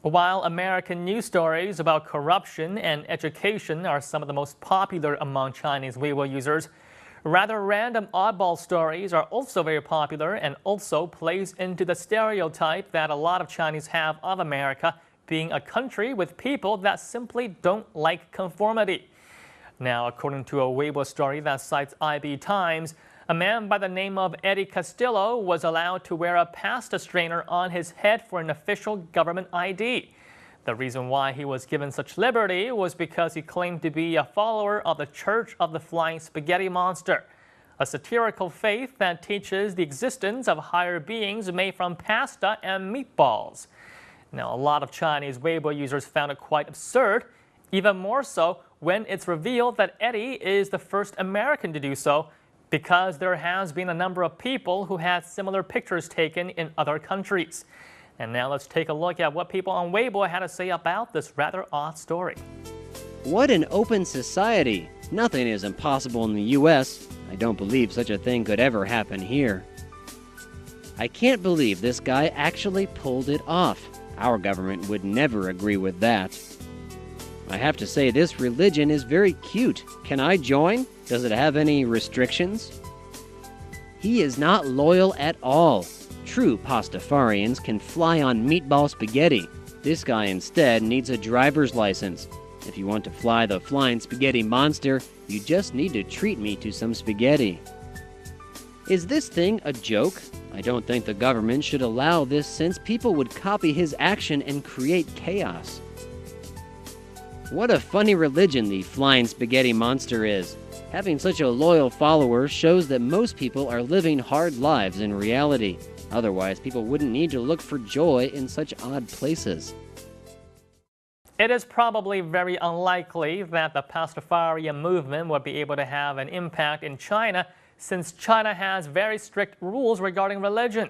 While American news stories about corruption and education are some of the most popular among Chinese Weibo users, rather random oddball stories are also very popular and also plays into the stereotype that a lot of Chinese have of America being a country with people that simply don't like conformity. Now, according to a Weibo story that cites IB Times, a man by the name of Eddie Castillo was allowed to wear a pasta strainer on his head for an official government ID. The reason why he was given such liberty was because he claimed to be a follower of the Church of the Flying Spaghetti Monster, a satirical faith that teaches the existence of higher beings made from pasta and meatballs. Now, a lot of Chinese Weibo users found it quite absurd, even more so when it's revealed that Eddie is the first American to do so, because there has been a number of people who had similar pictures taken in other countries. And now let's take a look at what people on Weibo had to say about this rather odd story. What an open society! Nothing is impossible in the US. I don't believe such a thing could ever happen here. I can't believe this guy actually pulled it off. Our government would never agree with that. I have to say, this religion is very cute. Can I join? Does it have any restrictions? He is not loyal at all. True pastafarians can fly on meatball spaghetti. This guy instead needs a driver's license. If you want to fly the flying spaghetti monster, you just need to treat me to some spaghetti. Is this thing a joke? I don't think the government should allow this, since people would copy his action and create chaos. What a funny religion the flying spaghetti monster is. Having such a loyal follower shows that most people are living hard lives in reality. Otherwise, people wouldn't need to look for joy in such odd places. It is probably very unlikely that the pastafarian movement would be able to have an impact in China, since China has very strict rules regarding religion.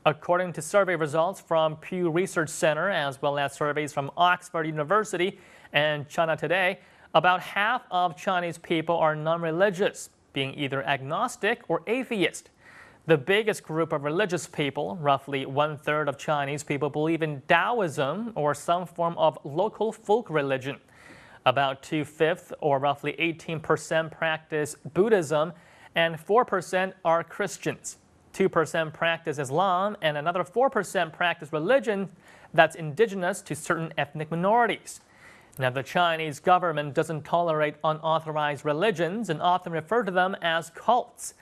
According to survey results from Pew Research Center, as well as surveys from Oxford University and China Today, about half of Chinese people are non-religious, being either agnostic or atheist. The biggest group of religious people, roughly 1/3 of Chinese people, believe in Taoism or some form of local folk religion. About 2/5, or roughly 18%, practice Buddhism, and 4% are Christians. 2% practice Islam, and another 4% practice religion that's indigenous to certain ethnic minorities. Now, the Chinese government doesn't tolerate unauthorized religions and often refer to them as cults.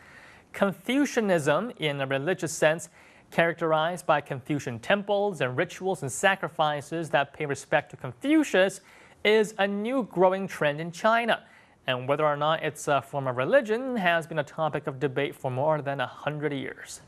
Confucianism, in a religious sense, characterized by Confucian temples and rituals and sacrifices that pay respect to Confucius, is a new growing trend in China. And whether or not it's a form of religion has been a topic of debate for more than 100 years.